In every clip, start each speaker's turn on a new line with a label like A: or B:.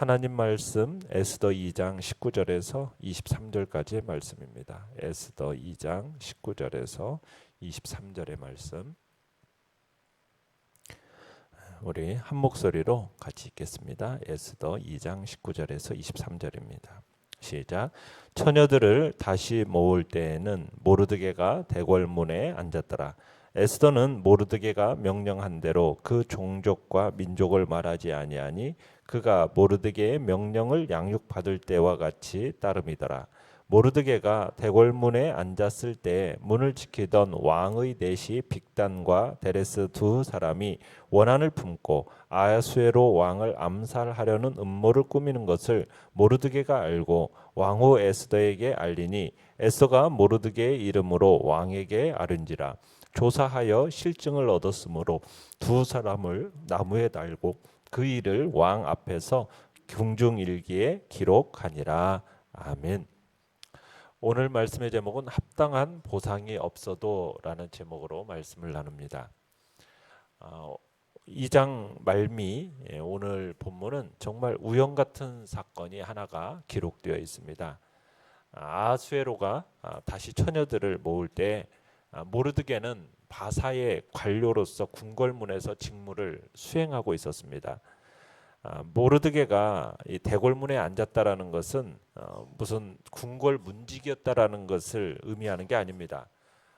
A: 하나님 말씀 에스더 2장 19절에서 23절까지의 말씀입니다. 에스더 2장 19절에서 23절의 말씀. 우리 한 목소리로 같이 읽겠습니다. 에스더 2장 19절에서 23절입니다. 시작. 처녀들을 다시 모을 때에는 모르드게가 대궐문에 앉았더라. 에스더는 모르드게가 명령한 대로 그 종족과 민족을 말하지 아니하니 그가 모르드게의 명령을 양육받을 때와 같이 따름이더라. 모르드게가 대궐문에 앉았을 때 문을 지키던 왕의 내시 빅단과 데레스 두 사람이 원한을 품고 아하수에로 왕을 암살하려는 음모를 꾸미는 것을 모르드게가 알고 왕후 에스더에게 알리니 에스더가 모르드게의 이름으로 왕에게 아른지라. 조사하여 실증을 얻었으므로 두 사람을 나무에 달고 그 일을 왕 앞에서 궁중일기에 기록하니라. 아멘. 오늘 말씀의 제목은 합당한 보상이 없어도 라는 제목으로 말씀을 나눕니다. 2장 말미 오늘 본문은 정말 우연 같은 사건이 하나가 기록되어 있습니다. 아하수에로가 다시 처녀들을 모을 때 모르드게는 바사의 관료로서 궁궐문에서 직무를 수행하고 있었습니다. 모르드게가 이 대궐문에 앉았다라는 것은 무슨 궁궐 문직이었다라는 것을 의미하는 게 아닙니다.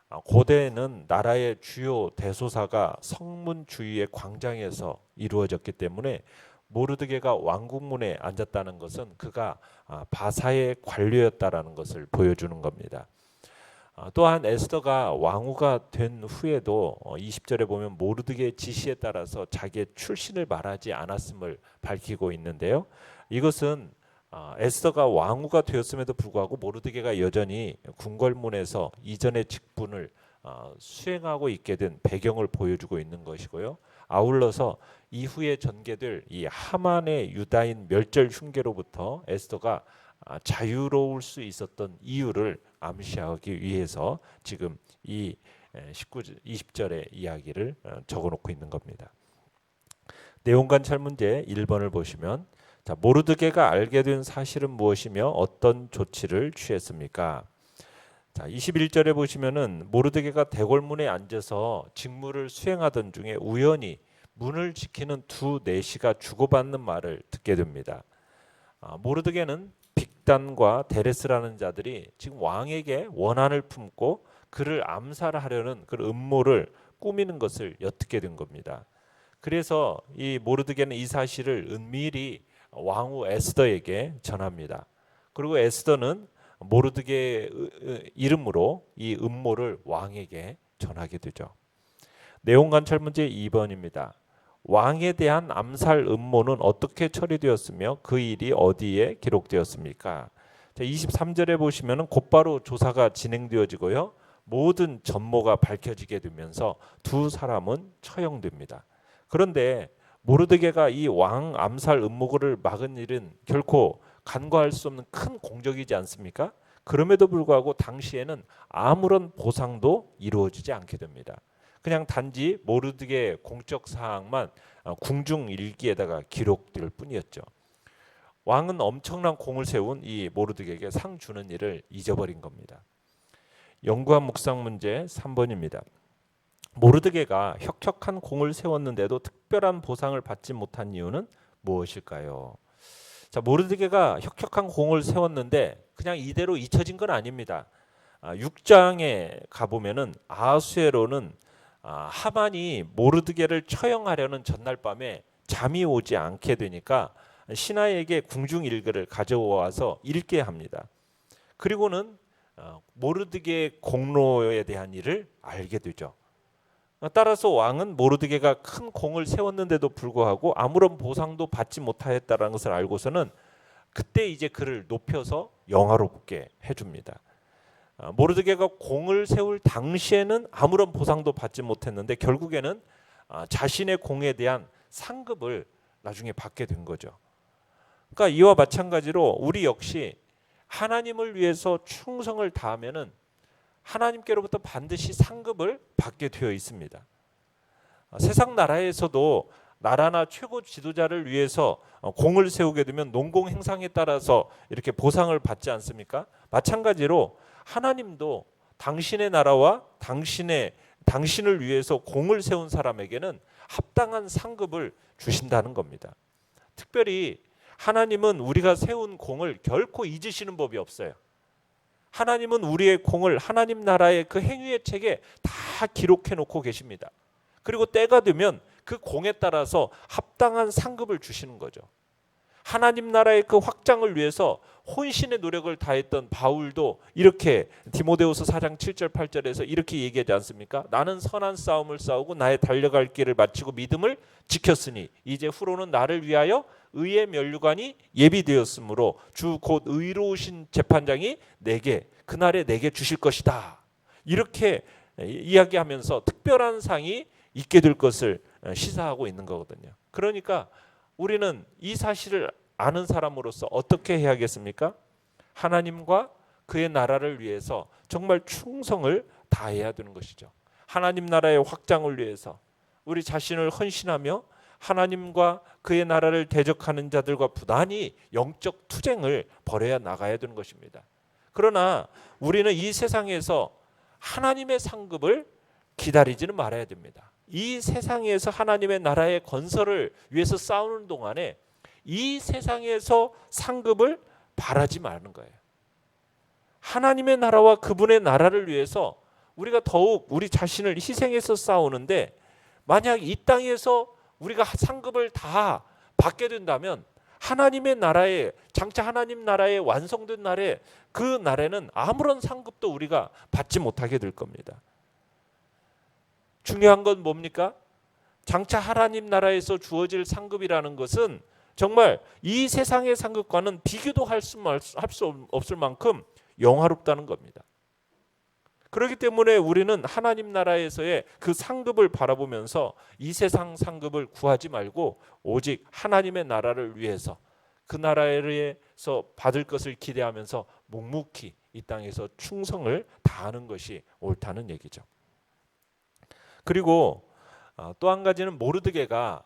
A: 고대에는 나라의 주요 대소사가 성문 주위의 광장에서 이루어졌기 때문에 모르드게가 왕궁문에 앉았다는 것은 그가 바사의 관료였다라는 것을 보여주는 겁니다. 또한 에스더가 왕후가 된 후에도 20절에 보면 모르드게의 지시에 따라서 자기의 출신을 말하지 않았음을 밝히고 있는데요. 이것은 에스더가 왕후가 되었음에도 불구하고 모르드게가 여전히 궁궐문에서 이전의 직분을 수행하고 있게 된 배경을 보여주고 있는 것이고요. 아울러서 이후에 전개될 이 하만의 유다인 멸절 흉계로부터 에스더가 자유로울 수 있었던 이유를 암시하기 위해서 지금 이 20절의 이야기를 적어놓고 있는 겁니다. 내용관찰 문제 1번을 보시면 모르드게가 알게 된 사실은 무엇이며 어떤 조치를 취했습니까? 21절에 보시면은 모르드게가 대궐문에 앉아서 직무를 수행하던 중에 우연히 문을 지키는 두 내시가 주고받는 말을 듣게 됩니다. 모르드게는 빅단과 데레스라는 자들이 지금 왕에게 원한을 품고 그를 암살하려는 그 음모를 꾸미는 것을 엿듣게 된 겁니다. 그래서 이 모르드게는 이 사실을 은밀히 왕후 에스더에게 전합니다. 그리고 에스더는 모르드게의 이름으로 이 음모를 왕에게 전하게 되죠. 내용 관찰 문제 2번입니다. 왕에 대한 암살 음모는 어떻게 처리되었으며 그 일이 어디에 기록되었습니까? 23절에 보시면은 곧바로 조사가 진행되어지고요. 모든 전모가 밝혀지게 되면서 두 사람은 처형됩니다. 그런데 모르드게가 이 왕 암살 음모를 막은 일은 결코 간과할 수 없는 큰 공적이지 않습니까? 그럼에도 불구하고 당시에는 아무런 보상도 이루어지지 않게 됩니다. 그냥 단지 모르드게 공적 사항만 궁중 일기에다가 기록될 뿐이었죠. 왕은 엄청난 공을 세운 이 모르드게에게 상 주는 일을 잊어버린 겁니다. 연구한 묵상 문제 3번입니다. 모르드게가 혁혁한 공을 세웠는데도 특별한 보상을 받지 못한 이유는 무엇일까요? 모르드게가 혁혁한 공을 세웠는데 그냥 이대로 잊혀진 건 아닙니다. 6장에 가보면은 아하수에로는 하만이 모르드게를 처형하려는 전날 밤에 잠이 오지 않게 되니까 신하에게 궁중 일기를 가져와서 읽게 합니다. 그리고는 모르드게의 공로에 대한 일을 알게 되죠. 따라서 왕은 모르드게가 큰 공을 세웠는데도 불구하고 아무런 보상도 받지 못하였다는 것을 알고서는 그때 이제 그를 높여서 영화롭게 해줍니다. 모르드게가 공을 세울 당시에는 아무런 보상도 받지 못했는데 결국에는 자신의 공에 대한 상급을 나중에 받게 된 거죠. 그러니까 이와 마찬가지로 우리 역시 하나님을 위해서 충성을 다하면은 하나님께로부터 반드시 상급을 받게 되어 있습니다. 세상 나라에서도 나라나 최고 지도자를 위해서 공을 세우게 되면 농공 행상에 따라서 이렇게 보상을 받지 않습니까? 마찬가지로 하나님도 당신의 나라와 당신을 위해서 공을 세운 사람에게는 합당한 상급을 주신다는 겁니다. 특별히 하나님은 우리가 세운 공을 결코 잊으시는 법이 없어요. 하나님은 우리의 공을 하나님 나라의 그 행위의 책에 다 기록해 놓고 계십니다. 그리고 때가 되면 그 공에 따라서 합당한 상급을 주시는 거죠. 하나님 나라의 그 확장을 위해서 혼신의 노력을 다했던 바울도 이렇게 디모데후서 4장 7절 8절에서 이렇게 얘기하지 않습니까? 나는 선한 싸움을 싸우고 나의 달려갈 길을 마치고 믿음을 지켰으니 이제 후로는 나를 위하여 의의 면류관이 예비되었으므로 주 곧 의로우신 재판장이 그날에 내게 주실 것이다. 이렇게 이야기하면서 특별한 상이 있게 될 것을 시사하고 있는 거거든요. 그러니까 우리는 이 사실을 아는 사람으로서 어떻게 해야겠습니까? 하나님과 그의 나라를 위해서 정말 충성을 다해야 되는 것이죠. 하나님 나라의 확장을 위해서 우리 자신을 헌신하며 하나님과 그의 나라를 대적하는 자들과 부단히 영적 투쟁을 벌여야 나가야 되는 것입니다. 그러나 우리는 이 세상에서 하나님의 상급을 기다리지는 말아야 됩니다. 이 세상에서 하나님의 나라의 건설을 위해서 싸우는 동안에 이 세상에서 상급을 바라지 말는 거예요. 하나님의 나라와 그분의 나라를 위해서 우리가 더욱 우리 자신을 희생해서 싸우는데 만약 이 땅에서 우리가 상급을 다 받게 된다면 하나님의 나라에 장차 하나님 나라에 완성된 날에 그 날에는 아무런 상급도 우리가 받지 못하게 될 겁니다. 중요한 건 뭡니까? 장차 하나님 나라에서 주어질 상급이라는 것은 정말 이 세상의 상급과는 비교도 할 수 없을 만큼 영화롭다는 겁니다. 그렇기 때문에 우리는 하나님 나라에서의 그 상급을 바라보면서 이 세상 상급을 구하지 말고 오직 하나님의 나라를 위해서 그 나라에서 받을 것을 기대하면서 묵묵히 이 땅에서 충성을 다하는 것이 옳다는 얘기죠. 그리고 또 한 가지는 모르드게가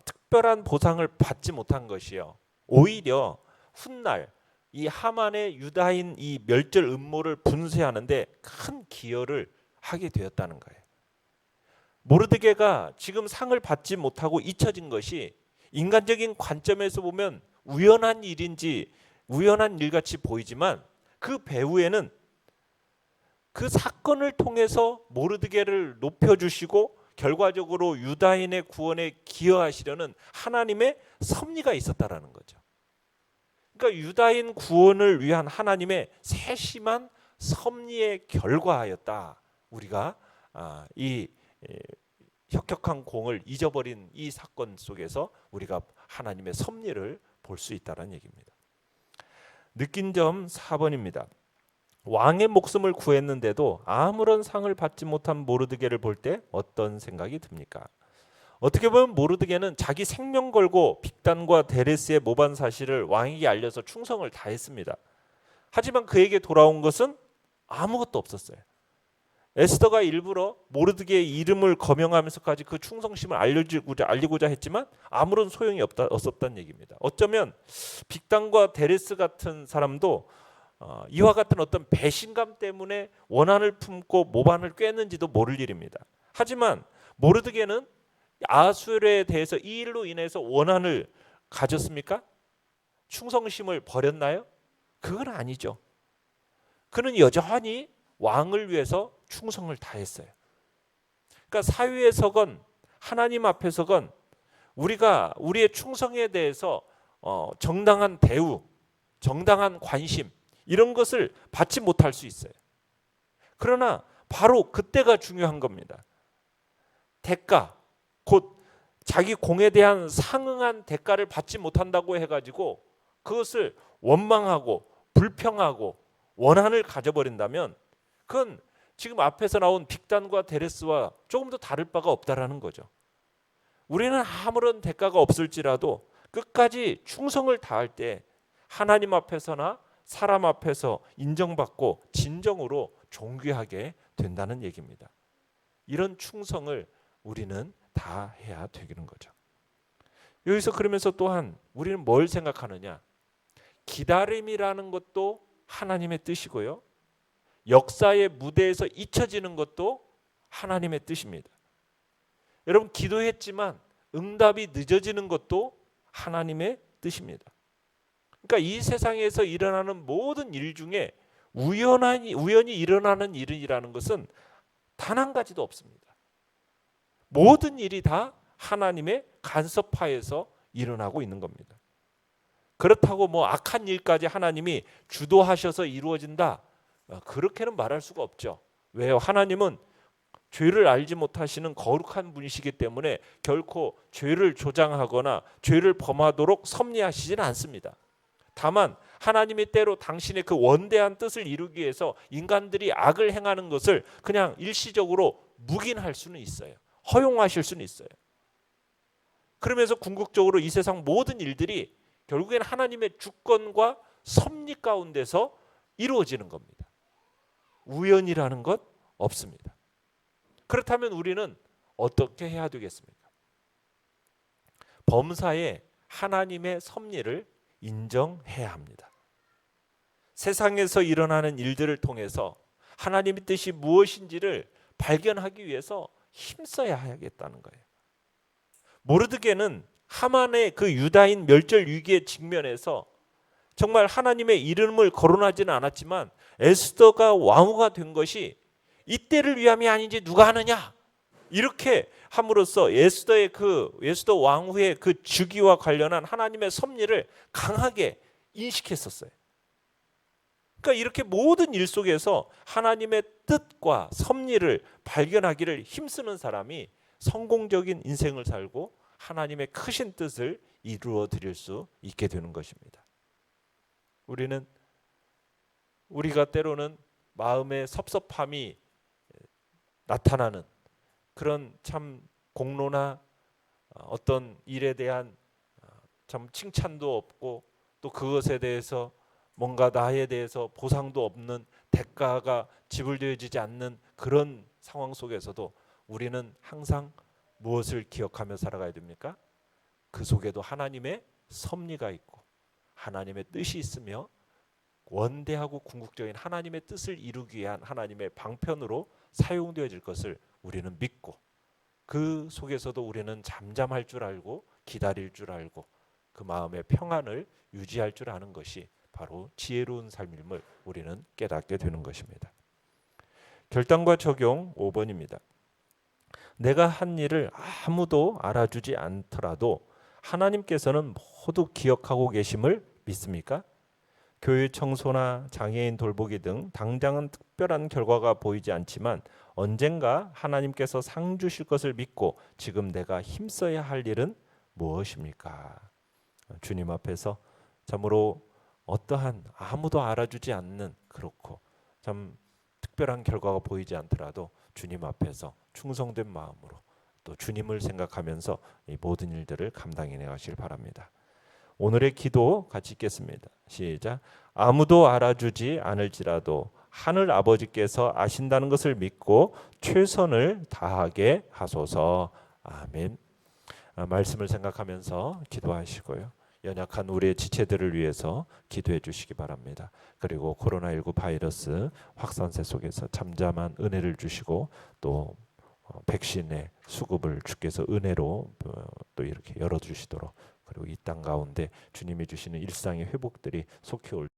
A: 특별한 보상을 받지 못한 것이요. 오히려 훗날 이 하만의 유다인 이 멸절 음모를 분쇄하는데 큰 기여를 하게 되었다는 거예요. 모르드게가 지금 상을 받지 못하고 잊혀진 것이 인간적인 관점에서 보면 우연한 일인지 우연한 일같이 보이지만 그 배후에는 그 사건을 통해서 모르드게를 높여주시고 결과적으로 유다인의 구원에 기여하시려는 하나님의 섭리가 있었다라는 거죠. 그러니까 유다인 구원을 위한 하나님의 세심한 섭리의 결과였다. 우리가 이 혁혁한 공을 잊어버린 이 사건 속에서 우리가 하나님의 섭리를 볼 수 있다는 얘기입니다. 느낀 점 4번입니다. 왕의 목숨을 구했는데도 아무런 상을 받지 못한 모르드게를 볼 때 어떤 생각이 듭니까? 어떻게 보면 모르드게는 자기 생명 걸고 빅단과 데레스의 모반 사실을 왕에게 알려서 충성을 다했습니다. 하지만 그에게 돌아온 것은 아무것도 없었어요. 에스더가 일부러 모르드게의 이름을 거명하면서까지 그 충성심을 알리고자 했지만 아무런 소용이 없었다는 얘기입니다. 어쩌면 빅단과 데레스 같은 사람도 이와 같은 어떤 배신감 때문에 원한을 품고 모반을 꿰는지도 모를 일입니다. 하지만 모르드게는 아수르에 대해서 이 일로 인해서 원한을 가졌습니까? 충성심을 버렸나요? 그건 아니죠. 그는 여전히 왕을 위해서 충성을 다했어요. 그러니까 사회에서건 하나님 앞에서건 우리가 우리의 충성에 대해서 정당한 대우, 정당한 관심 이런 것을 받지 못할 수 있어요. 그러나 바로 그때가 중요한 겁니다. 대가, 곧 자기 공에 대한 상응한 대가를 받지 못한다고 해가지고 그것을 원망하고 불평하고 원한을 가져버린다면 그건 지금 앞에서 나온 빅단과 데레스와 조금 더 다를 바가 없다라는 거죠. 우리는 아무런 대가가 없을지라도 끝까지 충성을 다할 때 하나님 앞에서나 사람 앞에서 인정받고 진정으로 존귀하게 된다는 얘기입니다. 이런 충성을 우리는 다 해야 되는 거죠. 여기서 그러면서 또한 우리는 뭘 생각하느냐? 기다림이라는 것도 하나님의 뜻이고요. 역사의 무대에서 잊혀지는 것도 하나님의 뜻입니다. 여러분, 기도했지만 응답이 늦어지는 것도 하나님의 뜻입니다. 그러니까 이 세상에서 일어나는 모든 일 중에 우연히 일어나는 일이라는 것은 단 한 가지도 없습니다. 모든 일이 다 하나님의 간섭하에서 일어나고 있는 겁니다. 그렇다고 뭐 악한 일까지 하나님이 주도하셔서 이루어진다, 그렇게는 말할 수가 없죠. 왜요? 하나님은 죄를 알지 못하시는 거룩한 분이시기 때문에 결코 죄를 조장하거나 죄를 범하도록 섭리하시지는 않습니다. 다만 하나님이 때로 당신의 그 원대한 뜻을 이루기 위해서 인간들이 악을 행하는 것을 그냥 일시적으로 묵인할 수는 있어요. 허용하실 수는 있어요. 그러면서 궁극적으로 이 세상 모든 일들이 결국엔 하나님의 주권과 섭리 가운데서 이루어지는 겁니다. 우연이라는 것 없습니다. 그렇다면 우리는 어떻게 해야 되겠습니까? 범사에 하나님의 섭리를 인정해야 합니다. 세상에서 일어나는 일들을 통해서 하나님의 뜻이 무엇인지를 발견하기 위해서 힘써야 하겠다는 거예요. 모르드게는 하만의 그 유다인 멸절 위기에 직면해서 정말 하나님의 이름을 거론하지는 않았지만 에스더가 왕후가 된 것이 이때를 위함이 아닌지 누가 아느냐, 이렇게 함으로써 에스더 왕후의 그 즉위와 관련한 하나님의 섭리를 강하게 인식했었어요. 그러니까 이렇게 모든 일 속에서 하나님의 뜻과 섭리를 발견하기를 힘쓰는 사람이 성공적인 인생을 살고 하나님의 크신 뜻을 이루어 드릴 수 있게 되는 것입니다. 우리가 때로는 마음의 섭섭함이 나타나는 그런 참 공로나 어떤 일에 대한 참 칭찬도 없고 또 그것에 대해서 뭔가 나에 대해서 보상도 없는 대가가 지불되어지지 않는 그런 상황 속에서도 우리는 항상 무엇을 기억하며 살아가야 됩니까? 그 속에도 하나님의 섭리가 있고 하나님의 뜻이 있으며 원대하고 궁극적인 하나님의 뜻을 이루기 위한 하나님의 방편으로 사용되어질 것을 우리는 믿고, 그 속에서도 우리는 잠잠할 줄 알고 기다릴 줄 알고 그 마음의 평안을 유지할 줄 아는 것이 바로 지혜로운 삶임을 우리는 깨닫게 되는 것입니다. 결단과 적용 5번입니다. 내가 한 일을 아무도 알아주지 않더라도 하나님께서는 모두 기억하고 계심을 믿습니까? 교회 청소나 장애인 돌보기 등 당장은 특별한 결과가 보이지 않지만 언젠가 하나님께서 상 주실 것을 믿고 지금 내가 힘써야 할 일은 무엇입니까? 주님 앞에서 참으로 어떠한 아무도 알아주지 않는, 그렇고 참 특별한 결과가 보이지 않더라도 주님 앞에서 충성된 마음으로 또 주님을 생각하면서 이 모든 일들을 감당해 나가시길 바랍니다. 오늘의 기도 같이 읽겠습니다. 시작. 아무도 알아주지 않을지라도 하늘 아버지께서 아신다는 것을 믿고 최선을 다하게 하소서. 아멘. 말씀을 생각하면서 기도하시고요. 연약한 우리의 지체들을 위해서 기도해 주시기 바랍니다. 그리고 코로나19 바이러스 확산세 속에서 잠잠한 은혜를 주시고 또 백신의 수급을 주께서 은혜로 또 이렇게 열어주시도록, 그리고 이 땅 가운데 주님이 주시는 일상의 회복들이 속히 올